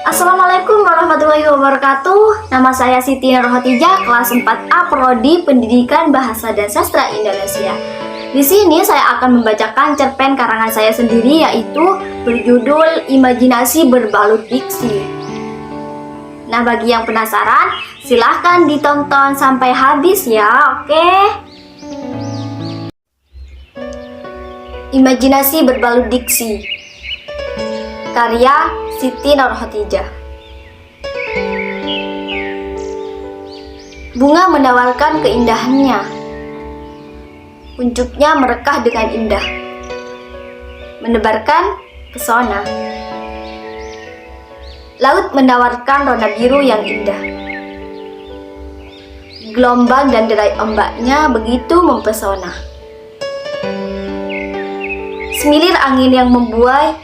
Assalamualaikum warahmatullahi wabarakatuh. Nama saya Siti Nurhotijah, kelas 4A Prodi Pendidikan Bahasa dan Sastra Indonesia. Di sini saya akan membacakan cerpen karangan saya sendiri, yaitu berjudul Imajinasi Berbalut Diksi. Nah, bagi yang penasaran, silahkan ditonton sampai habis ya, oke? Imajinasi Berbalut Diksi, karya Siti Nurhotijah. Bunga menawarkan keindahannya, puncuknya merekah dengan indah, menebarkan pesona. Laut menawarkan rona biru yang indah, gelombang dan derai ombaknya begitu mempesona. Semilir angin yang membuai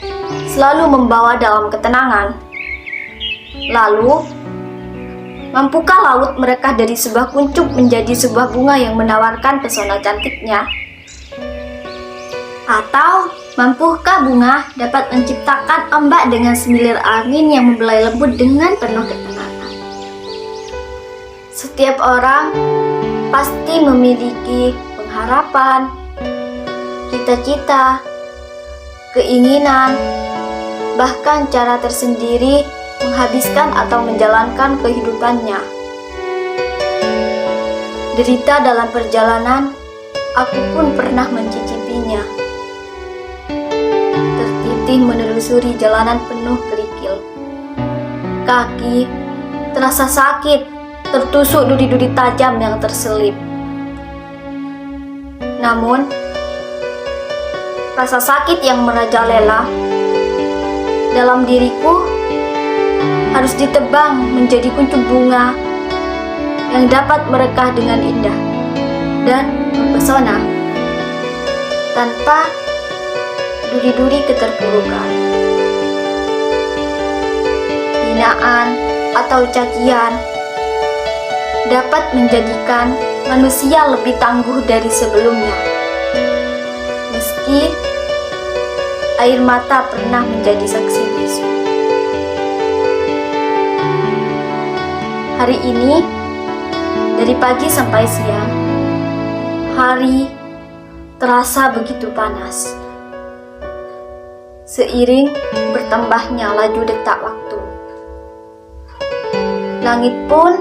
selalu membawa dalam ketenangan. Lalu, mampukah laut merekah dari sebuah kuncup menjadi sebuah bunga yang menawarkan pesona cantiknya? Atau, mampukah bunga dapat menciptakan ombak dengan semilir angin yang membelai lembut dengan penuh ketenangan? Setiap orang pasti memiliki pengharapan, cita-cita, keinginan, bahkan cara tersendiri menghabiskan atau menjalankan kehidupannya. Derita dalam perjalanan, aku pun pernah mencicipinya. Tertitih menelusuri jalanan penuh kerikil. Kaki terasa sakit, tertusuk duri-duri tajam yang terselip. Namun, rasa sakit yang merajalela dalam diriku harus ditebang menjadi kuncup bunga yang dapat merekah dengan indah dan mempesona tanpa duri-duri keterpurukan. Hinaan atau cacian dapat menjadikan manusia lebih tangguh dari sebelumnya. Meski air mata pernah menjadi saksi bisu. Hari ini, dari pagi sampai siang, hari terasa begitu panas. Seiring bertambahnya laju detak waktu, langit pun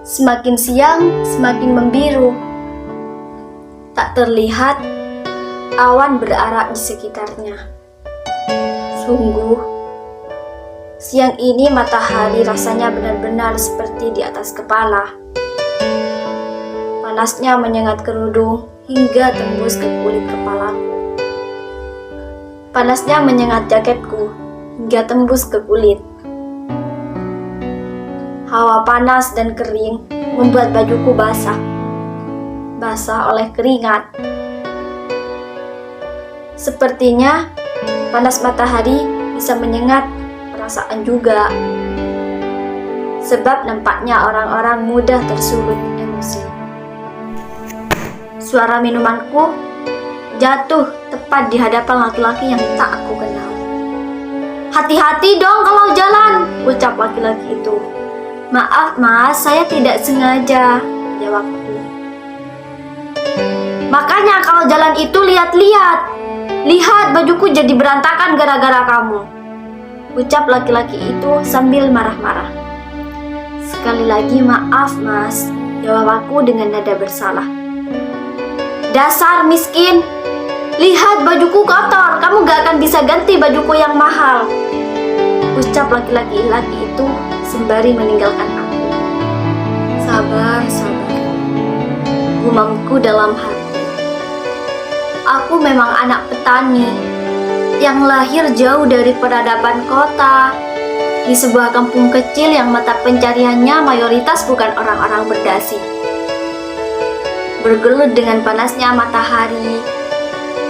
semakin siang semakin membiru. Tak terlihat awan berarak di sekitarnya. Sungguh, siang ini matahari rasanya benar-benar seperti di atas kepala. Panasnya menyengat kerudung hingga tembus ke kulit kepalaku. Panasnya menyengat jaketku hingga tembus ke kulit. Hawa panas dan kering membuat bajuku basah oleh keringat. Sepertinya panas matahari bisa menyengat perasaan juga, sebab nampaknya orang-orang mudah tersulut emosi. Suara minumanku jatuh tepat di hadapan laki-laki yang tak aku kenal. "Hati-hati dong kalau jalan," ucap laki-laki itu. "Maaf mas, saya tidak sengaja," jawabku. "Makanya kalau jalan itu lihat-lihat. Lihat bajuku jadi berantakan gara-gara kamu," ucap laki-laki itu sambil marah-marah. "Sekali lagi maaf mas," jawab aku dengan nada bersalah. "Dasar miskin, lihat bajuku kotor, kamu gak akan bisa ganti bajuku yang mahal," ucap laki-laki itu sembari meninggalkan aku. Sabar, gumamku dalam hati. Aku memang anak petani yang lahir jauh dari peradaban kota, di sebuah kampung kecil yang mata pencariannya mayoritas bukan orang-orang berdasi. Bergelut dengan panasnya matahari,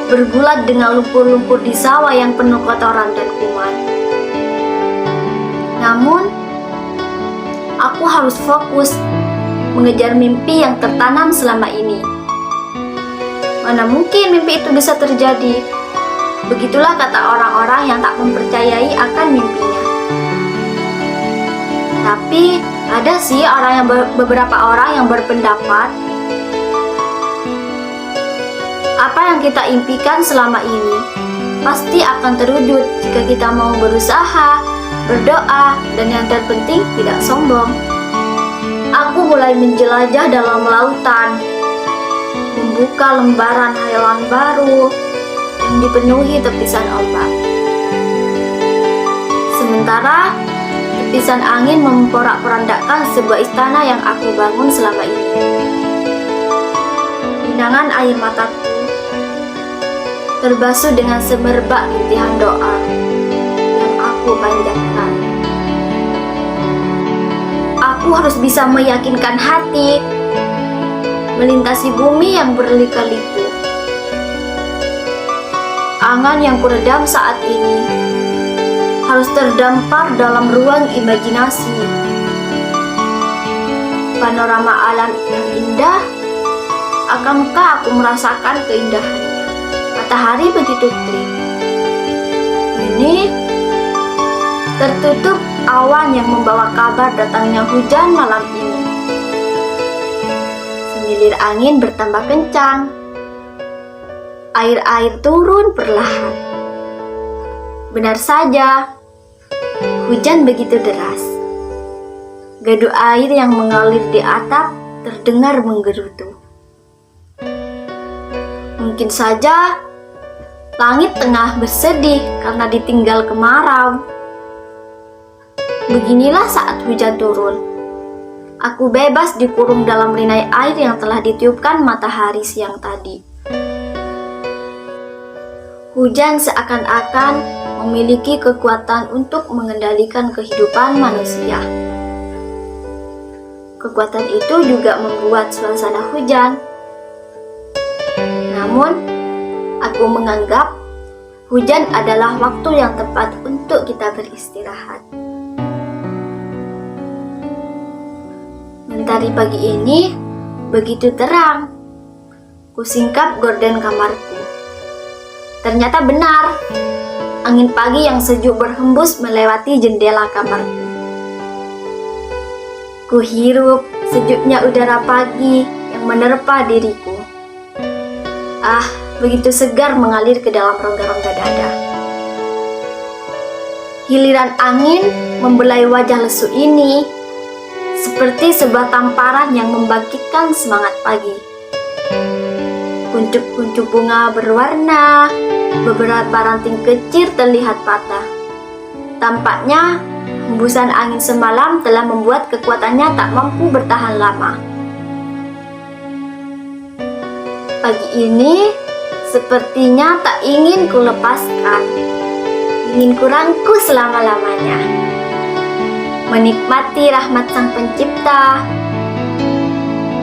bergulat dengan lumpur-lumpur di sawah yang penuh kotoran dan kuman. Namun, aku harus fokus mengejar mimpi yang tertanam selama ini. Mana mungkin mimpi itu bisa terjadi? Begitulah kata orang-orang yang tak mempercayai akan mimpinya. Tapi ada sih beberapa orang yang berpendapat apa yang kita impikan selama ini pasti akan terwujud jika kita mau berusaha, berdoa, dan yang terpenting tidak sombong. Aku mulai menjelajah dalam lautan, membuka lembaran hayalan baru yang dipenuhi tepisan ombak. Sementara tepisan angin memporak-porandakan sebuah istana yang aku bangun selama ini. Genangan air mataku terbasuh dengan semerbak rintihan doa yang aku panjatkan. Aku harus bisa meyakinkan hati, melintasi bumi yang berliku-liku. Angan yang kuredam saat ini harus terdampar dalam ruang imajinasi. Panorama alam yang indah, akankah aku merasakan keindahannya? Matahari begitu terik. Ini tertutup awan yang membawa kabar datangnya hujan malam ini. Semilir angin bertambah kencang. Air-air turun perlahan. Benar saja, hujan begitu deras. Gaduh air yang mengalir di atap terdengar menggerutu. Mungkin saja langit tengah bersedih karena ditinggal kemarau. Beginilah saat hujan turun. Aku bebas dikurung dalam rinai air yang telah ditiupkan matahari siang tadi. Hujan seakan-akan memiliki kekuatan untuk mengendalikan kehidupan manusia. Kekuatan itu juga membuat suasana hujan. Namun, aku menganggap hujan adalah waktu yang tepat untuk kita beristirahat. Mentari pagi ini begitu terang. Kusingkap gorden kamarku. Ternyata benar, angin pagi yang sejuk berhembus melewati jendela kamarku. Kuhirup sejuknya udara pagi yang menerpa diriku. Ah, begitu segar mengalir ke dalam rongga-rongga dada. Hiliran angin membelai wajah lesu ini seperti sebuah tamparan yang membangkitkan semangat pagi. Kuncup-kuncup bunga berwarna, beberapa ranting kecil terlihat patah. Tampaknya hembusan angin semalam telah membuat kekuatannya tak mampu bertahan lama. Pagi ini sepertinya tak ingin kulepaskan, ingin kurangku selama-lamanya. Menikmati rahmat Sang Pencipta.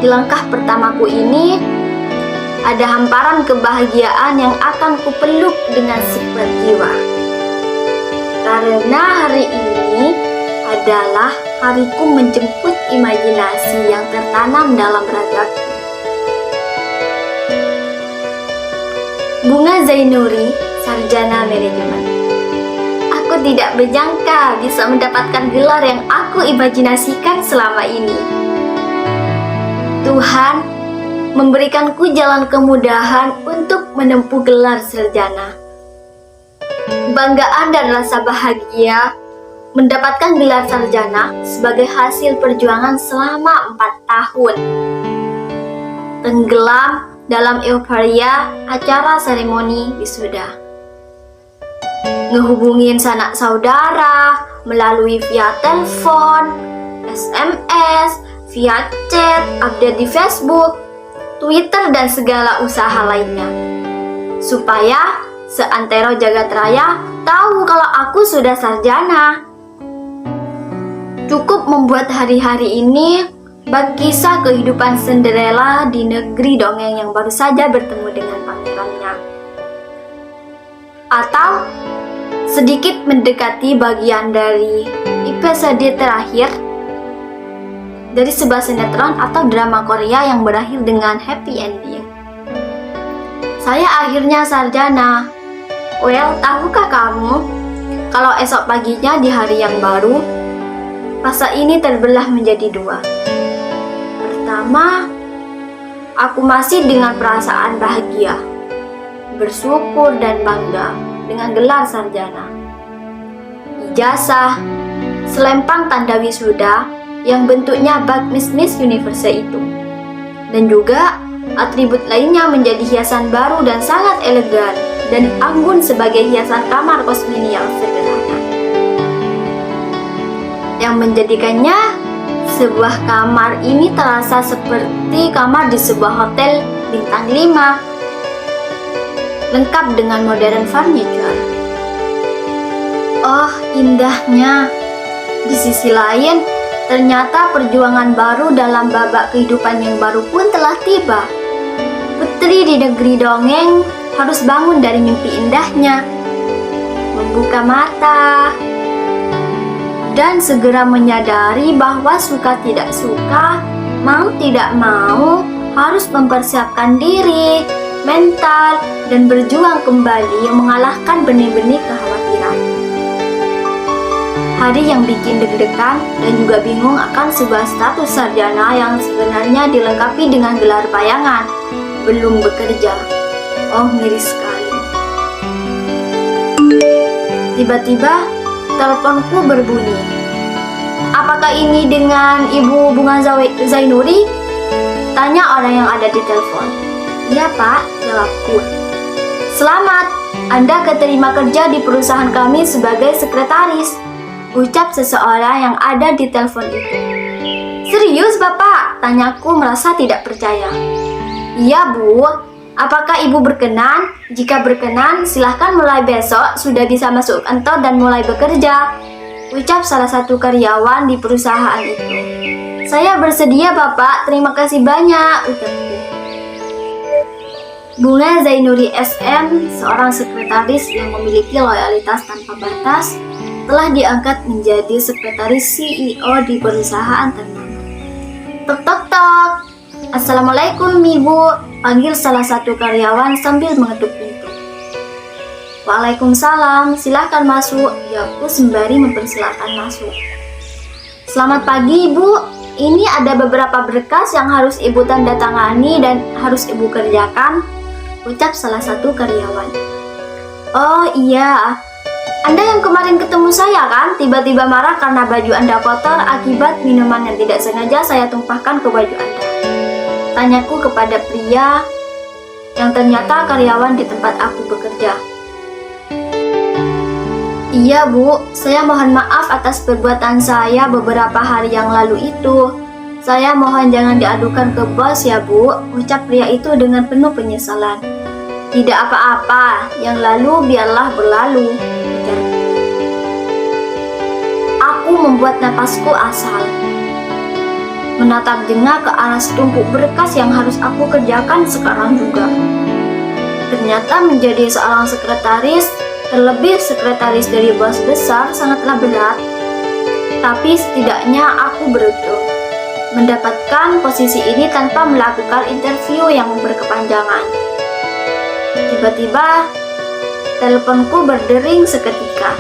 Di langkah pertamaku ini, ada hamparan kebahagiaan yang akan kupeluk dengan sekuat jiwa. Karena hari ini adalah hariku menjemput imajinasi yang tertanam dalam ragaku. Bunga Zainuri, Sarjana Manajemen. Aku tidak menyangka bisa mendapatkan gelar yang aku imajinasikan selama ini. Tuhan memberikanku jalan kemudahan untuk menempuh gelar sarjana. Kebanggaan dan rasa bahagia mendapatkan gelar sarjana sebagai hasil perjuangan selama 4 tahun. Tenggelam dalam euforia acara seremoni wisuda. Ngehubungin sanak saudara melalui via telepon, SMS, via chat, update di Facebook, Twitter, dan segala usaha lainnya. Supaya seantero jagat raya tahu kalau aku sudah sarjana. Cukup membuat hari-hari ini bak kisah kehidupan Cinderella di negeri dongeng yang baru saja bertemu dengan pangerannya. Atau sedikit mendekati bagian dari episode terakhir dari sebuah sinetron atau drama Korea yang berakhir dengan happy ending. Saya akhirnya sarjana. Well, tahukah kamu kalau esok paginya di hari yang baru Fase ini terbelah menjadi dua. Pertama, aku masih dengan perasaan bahagia, bersyukur dan bangga dengan gelar sarjana, ijazah, selempang tanda wisuda yang bentuknya bak Miss Universe itu, dan juga atribut lainnya menjadi hiasan baru dan sangat elegan dan anggun sebagai hiasan kamar kos mini yang sederhana, yang menjadikannya sebuah kamar ini terasa seperti kamar di sebuah hotel bintang 5, lengkap dengan modern furniture. Oh, indahnya. Di sisi lain, ternyata perjuangan baru dalam babak kehidupan yang baru pun telah tiba. Putri di negeri dongeng harus bangun dari mimpi indahnya, membuka mata, dan segera menyadari bahwa suka tidak suka, mau tidak mau, harus mempersiapkan diri, mental, dan berjuang kembali mengalahkan benih-benih kekhawatiran. Hari yang bikin deg-degan dan juga bingung akan sebuah status sarjana yang sebenarnya dilengkapi dengan gelar bayangan, belum bekerja. Oh, miris sekali. Tiba-tiba, teleponku berbunyi. Apakah ini dengan Ibu Bunga Zainuri? Tanya orang yang ada di telepon. Iya, Pak, jawabku. Selamat, Anda keterima kerja di perusahaan kami sebagai sekretaris, ucap seseorang yang ada di telepon itu. Serius, Bapak? Tanyaku merasa tidak percaya. Iya, Bu. Apakah Ibu berkenan? Jika berkenan, silahkan mulai besok sudah bisa masuk kantor dan mulai bekerja, ucap salah satu karyawan di perusahaan itu. Saya bersedia, Bapak. Terima kasih banyak, ucapku. Bunga Zainuri SM, seorang sekretaris yang memiliki loyalitas tanpa batas, telah diangkat menjadi sekretaris CEO di perusahaan ternama. Tok tok tok. Assalamualaikum, Ibu, panggil salah satu karyawan sambil mengetuk pintu. Waalaikumsalam, silahkan masuk, jawabku sembari mempersilahkan masuk. Selamat pagi, Ibu. Ini ada beberapa berkas yang harus Ibu tanda tangani dan harus Ibu kerjakan, ucap salah satu karyawan. Oh iya, Anda yang kemarin ketemu saya kan? Tiba-tiba marah karena baju Anda kotor akibat minuman yang tidak sengaja saya tumpahkan ke baju Anda, tanyaku kepada pria yang ternyata karyawan di tempat aku bekerja. Iya, Bu, saya mohon maaf atas perbuatan saya beberapa hari yang lalu itu. Saya mohon jangan diadukan ke bos ya, Bu, ucap pria itu dengan penuh penyesalan. Tidak apa-apa, yang lalu biarlah berlalu. Aku membuat napasku asal, menatap jengah ke arah setumpuk berkas yang harus aku kerjakan sekarang juga. Ternyata menjadi seorang sekretaris, terlebih sekretaris dari bos besar, sangatlah berat. Tapi setidaknya aku beruntung mendapatkan posisi ini tanpa melakukan interview yang berkepanjangan. Tiba-tiba, teleponku berdering seketika.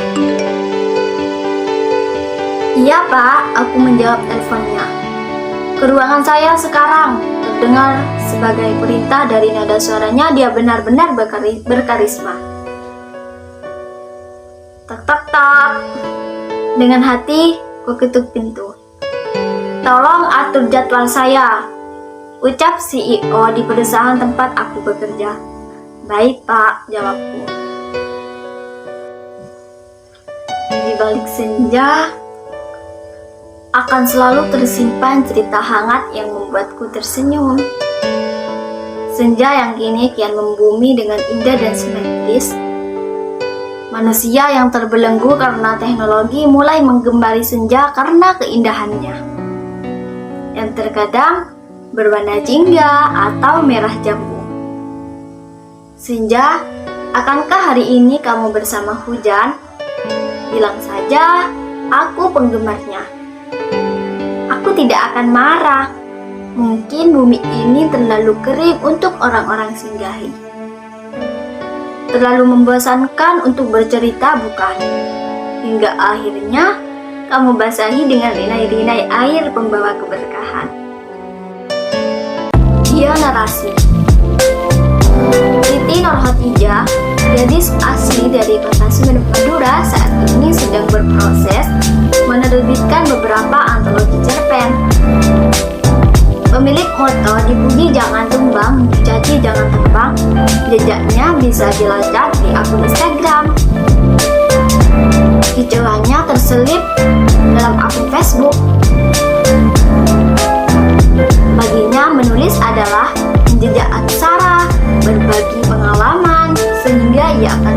Iya, Pak, aku menjawab teleponnya. Ke ruangan saya sekarang, terdengar sebagai perintah dari nada suaranya. Dia benar-benar berkarisma. Tak tak tak. Dengan hati, ku ketuk pintu. Tolong atur jadwal saya, ucap CEO di perusahaan tempat aku bekerja. Baik, Pak, jawabku. Di balik senja akan selalu tersimpan cerita hangat yang membuatku tersenyum. Senja yang kini kian membumi dengan indah dan simetris. Manusia yang terbelenggu karena teknologi mulai menggembari senja karena keindahannya, yang terkadang berwarna jingga atau merah jambu. Senja, akankah hari ini kamu bersama hujan? Bilang saja, aku penggemarnya. Aku tidak akan marah. Mungkin bumi ini terlalu kering untuk orang-orang singgahi. Terlalu membosankan untuk bercerita, bukan? Hingga akhirnya kamu basahi dengan rinai-rinai air pembawa keberkahan. Dia narasi. Siti Nurhotijah, gadis asli dari kota Sumeneb, Madura, saat ini sedang berproses menerbitkan beberapa antologi cerpen. Pemilik moto "Dipuji jangan tumbang, dicaci jangan terbang", jejaknya bisa dilacak di akun Instagram. Kicauannya terselip dalam akun Facebook. Baginya menulis adalah menjejak aksara, berbagi pengalaman, sehingga ia akan